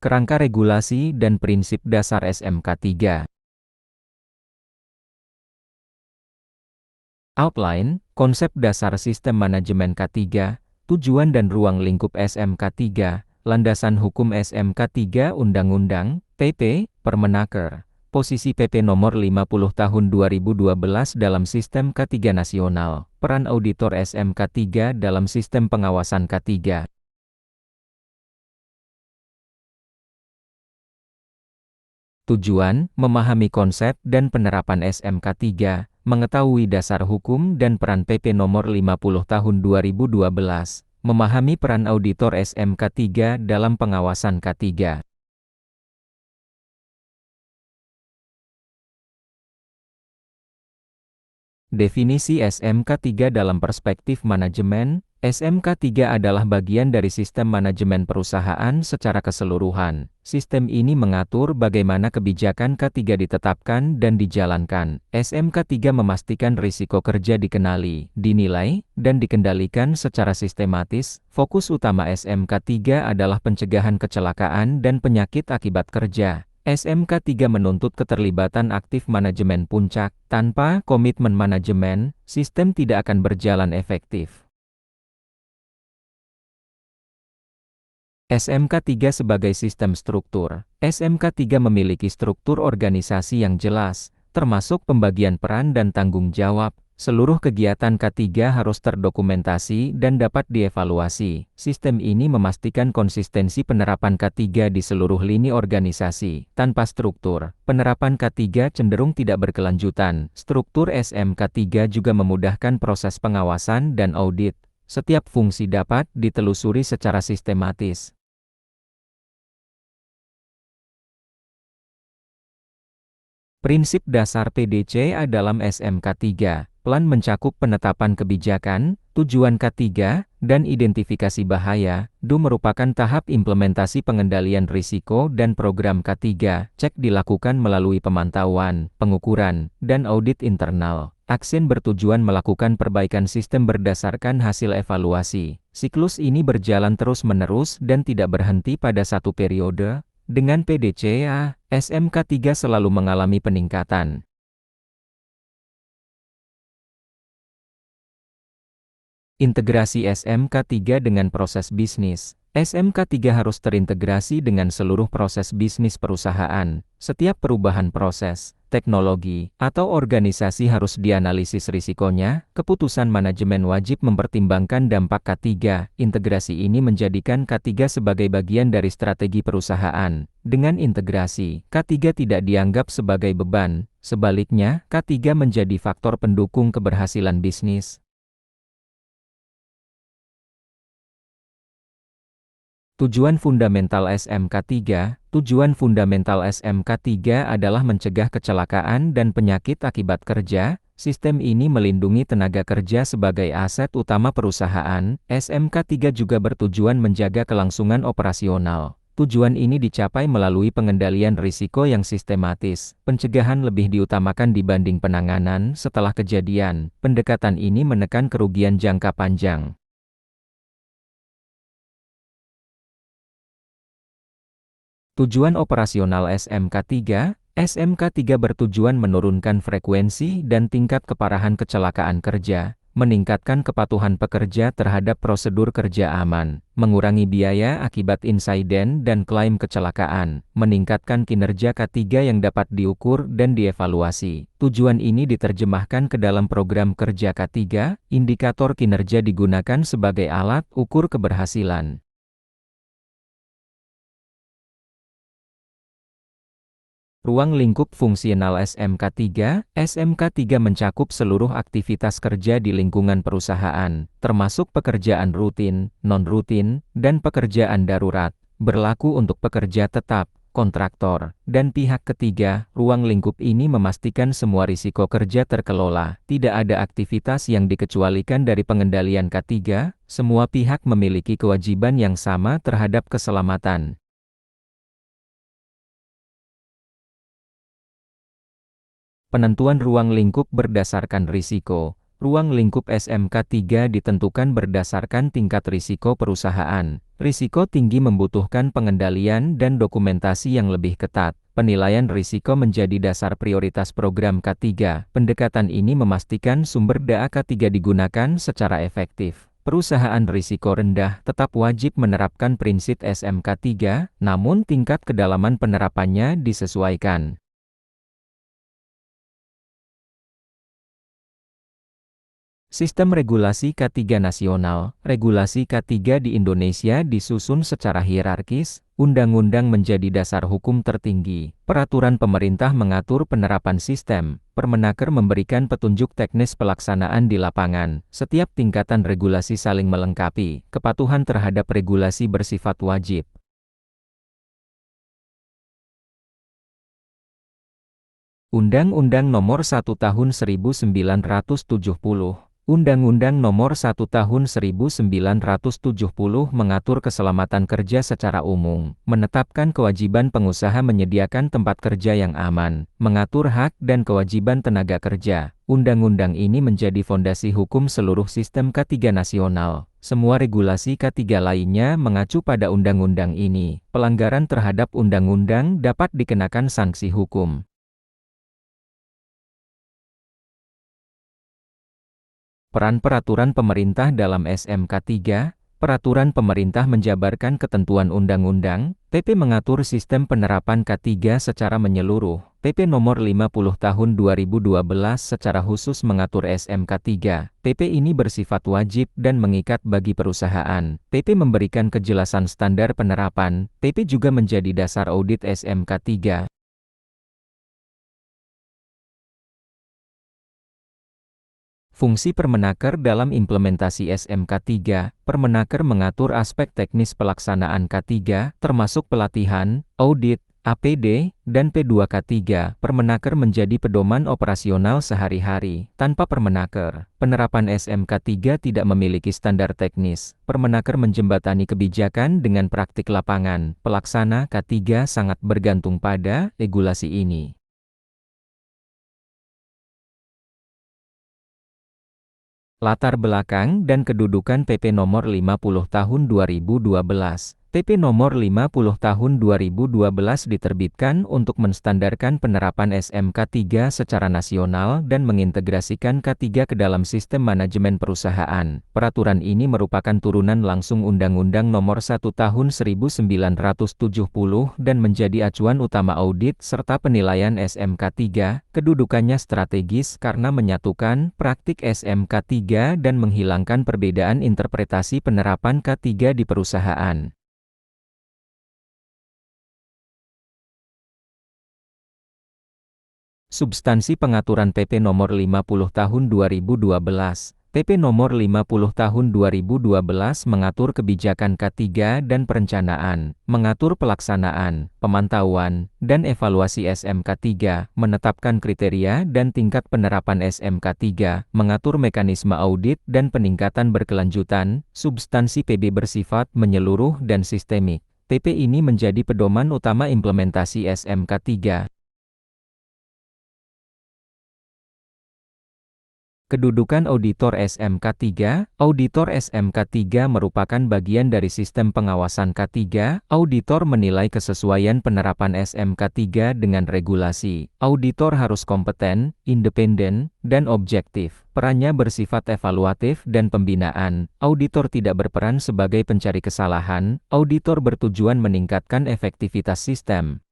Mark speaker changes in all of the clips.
Speaker 1: Kerangka regulasi dan prinsip dasar SMK 3. Outline, konsep dasar sistem manajemen K3, tujuan dan ruang lingkup SMK 3, landasan hukum SMK 3 Undang-Undang, PP, Permenaker, posisi PP nomor 50 tahun 2012 dalam sistem K3 nasional, peran auditor SMK 3 dalam sistem pengawasan K3. Tujuan, memahami konsep dan penerapan SMK 3, mengetahui dasar hukum dan peran PP nomor 50 tahun 2012, memahami peran auditor SMK 3 dalam pengawasan K3. Definisi SMK 3 dalam perspektif manajemen, SMK 3 adalah bagian dari sistem manajemen perusahaan secara keseluruhan. Sistem ini mengatur bagaimana kebijakan K3 ditetapkan dan dijalankan. SMK 3 memastikan risiko kerja dikenali, dinilai, dan dikendalikan secara sistematis. Fokus utama SMK 3 adalah pencegahan kecelakaan dan penyakit akibat kerja. SMK 3 menuntut keterlibatan aktif manajemen puncak. Tanpa komitmen manajemen, sistem tidak akan berjalan efektif. SMK 3 sebagai sistem struktur. SMK 3 memiliki struktur organisasi yang jelas, termasuk pembagian peran dan tanggung jawab. Seluruh kegiatan K3 harus terdokumentasi dan dapat dievaluasi. Sistem ini memastikan konsistensi penerapan K3 di seluruh lini organisasi. Tanpa struktur, penerapan K3 cenderung tidak berkelanjutan. Struktur SMK 3 juga memudahkan proses pengawasan dan audit. Setiap fungsi dapat ditelusuri secara sistematis. Prinsip dasar PDCA dalam SMK 3, plan mencakup penetapan kebijakan, tujuan K3, dan identifikasi bahaya. DU merupakan tahap implementasi pengendalian risiko dan program K3. Cek dilakukan melalui pemantauan, pengukuran, dan audit internal. Action bertujuan melakukan perbaikan sistem berdasarkan hasil evaluasi. Siklus ini berjalan terus-menerus dan tidak berhenti pada satu periode. Dengan PDCA, SMK 3 selalu mengalami peningkatan. Integrasi SMK 3 dengan proses bisnis. SMK 3 harus terintegrasi dengan seluruh proses bisnis perusahaan. Setiap perubahan proses, teknologi, atau organisasi harus dianalisis risikonya. Keputusan manajemen wajib mempertimbangkan dampak K3. Integrasi ini menjadikan K3 sebagai bagian dari strategi perusahaan. Dengan integrasi, K3 tidak dianggap sebagai beban. Sebaliknya, K3 menjadi faktor pendukung keberhasilan bisnis. Tujuan fundamental SMK 3. Tujuan fundamental SMK 3 adalah mencegah kecelakaan dan penyakit akibat kerja. Sistem ini melindungi tenaga kerja sebagai aset utama perusahaan. SMK 3 juga bertujuan menjaga kelangsungan operasional. Tujuan ini dicapai melalui pengendalian risiko yang sistematis. Pencegahan lebih diutamakan dibanding penanganan setelah kejadian. Pendekatan ini menekan kerugian jangka panjang. Tujuan operasional SMK 3. SMK 3 bertujuan menurunkan frekuensi dan tingkat keparahan kecelakaan kerja, meningkatkan kepatuhan pekerja terhadap prosedur kerja aman, mengurangi biaya akibat insiden dan klaim kecelakaan, meningkatkan kinerja K3 yang dapat diukur dan dievaluasi. Tujuan ini diterjemahkan ke dalam program kerja K3, indikator kinerja digunakan sebagai alat ukur keberhasilan. Ruang lingkup fungsional SMK 3. SMK 3 mencakup seluruh aktivitas kerja di lingkungan perusahaan, termasuk pekerjaan rutin, non-rutin, dan pekerjaan darurat. Berlaku untuk pekerja tetap, kontraktor, dan pihak ketiga. Ruang lingkup ini memastikan semua risiko kerja terkelola. Tidak ada aktivitas yang dikecualikan dari pengendalian K3. Semua pihak memiliki kewajiban yang sama terhadap keselamatan. Penentuan ruang lingkup berdasarkan risiko. Ruang lingkup SMK 3 ditentukan berdasarkan tingkat risiko perusahaan. Risiko tinggi membutuhkan pengendalian dan dokumentasi yang lebih ketat. Penilaian risiko menjadi dasar prioritas program K3. Pendekatan ini memastikan sumber daya K3 digunakan secara efektif. Perusahaan risiko rendah tetap wajib menerapkan prinsip SMK 3, namun tingkat kedalaman penerapannya disesuaikan. Sistem regulasi K3 nasional. Regulasi K3 di Indonesia disusun secara hierarkis, undang-undang menjadi dasar hukum tertinggi. Peraturan pemerintah mengatur penerapan sistem. Permenaker memberikan petunjuk teknis pelaksanaan di lapangan. Setiap tingkatan regulasi saling melengkapi. Kepatuhan terhadap regulasi bersifat wajib. Undang-Undang Nomor 1 Tahun 1970. Undang-Undang Nomor 1 Tahun 1970 mengatur keselamatan kerja secara umum, menetapkan kewajiban pengusaha menyediakan tempat kerja yang aman, mengatur hak dan kewajiban tenaga kerja. Undang-undang ini menjadi fondasi hukum seluruh sistem K3 nasional. Semua regulasi K3 lainnya mengacu pada undang-undang ini. Pelanggaran terhadap undang-undang dapat dikenakan sanksi hukum. Peran peraturan pemerintah dalam SMK 3, peraturan pemerintah menjabarkan ketentuan undang-undang, PP mengatur sistem penerapan K3 secara menyeluruh, PP nomor 50 tahun 2012 secara khusus mengatur SMK 3. PP ini bersifat wajib dan mengikat bagi perusahaan. PP memberikan kejelasan standar penerapan, PP juga menjadi dasar audit SMK 3. Fungsi Permenaker dalam implementasi SMK 3, Permenaker mengatur aspek teknis pelaksanaan K3, termasuk pelatihan, audit, APD, dan P2K3. Permenaker menjadi pedoman operasional sehari-hari. Tanpa Permenaker, penerapan SMK 3 tidak memiliki standar teknis. Permenaker menjembatani kebijakan dengan praktik lapangan. Pelaksana K3 sangat bergantung pada regulasi ini. Latar belakang dan kedudukan PP Nomor 50 Tahun 2012. PP Nomor 50 Tahun 2012 diterbitkan untuk menstandarkan penerapan SMK 3 secara nasional dan mengintegrasikan K3 ke dalam sistem manajemen perusahaan. Peraturan ini merupakan turunan langsung Undang-Undang Nomor 1 Tahun 1970 dan menjadi acuan utama audit serta penilaian SMK 3. Kedudukannya strategis karena menyatukan praktik SMK 3 dan menghilangkan perbedaan interpretasi penerapan K3 di perusahaan. Substansi pengaturan PP Nomor 50 Tahun 2012. PP Nomor 50 Tahun 2012 mengatur kebijakan K3 dan perencanaan, mengatur pelaksanaan, pemantauan, dan evaluasi SMK 3, menetapkan kriteria dan tingkat penerapan SMK 3, mengatur mekanisme audit dan peningkatan berkelanjutan. Substansi PB bersifat menyeluruh dan sistemik. PP ini menjadi pedoman utama implementasi SMK 3. Kedudukan Auditor SMK 3. Auditor SMK 3 merupakan bagian dari sistem pengawasan K3. Auditor menilai kesesuaian penerapan SMK 3 dengan regulasi. Auditor harus kompeten, independen, dan objektif. Perannya bersifat evaluatif dan pembinaan. Auditor tidak berperan sebagai pencari kesalahan. Auditor bertujuan meningkatkan efektivitas sistem.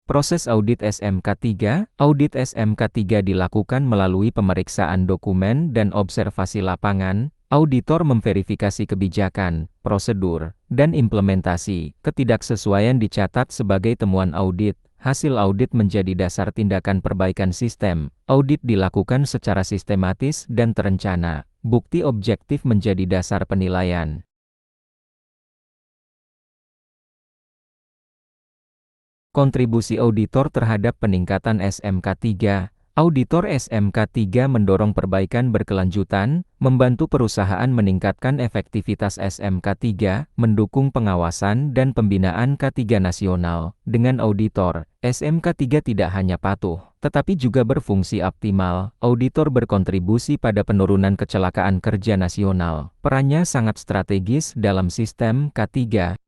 Speaker 1: Proses audit SMK 3. Audit SMK 3 dilakukan melalui pemeriksaan dokumen dan observasi lapangan. Auditor memverifikasi kebijakan, prosedur, dan implementasi. Ketidaksesuaian dicatat sebagai temuan audit. Hasil audit menjadi dasar tindakan perbaikan sistem. Audit dilakukan secara sistematis dan terencana. Bukti objektif menjadi dasar penilaian. Kontribusi auditor terhadap peningkatan SMK 3. Auditor SMK3 mendorong perbaikan berkelanjutan, membantu perusahaan meningkatkan efektivitas SMK3, mendukung pengawasan dan pembinaan K3 nasional. Dengan auditor, SMK3 tidak hanya patuh, tetapi juga berfungsi optimal. Auditor berkontribusi pada penurunan kecelakaan kerja nasional. Perannya sangat strategis dalam sistem K3.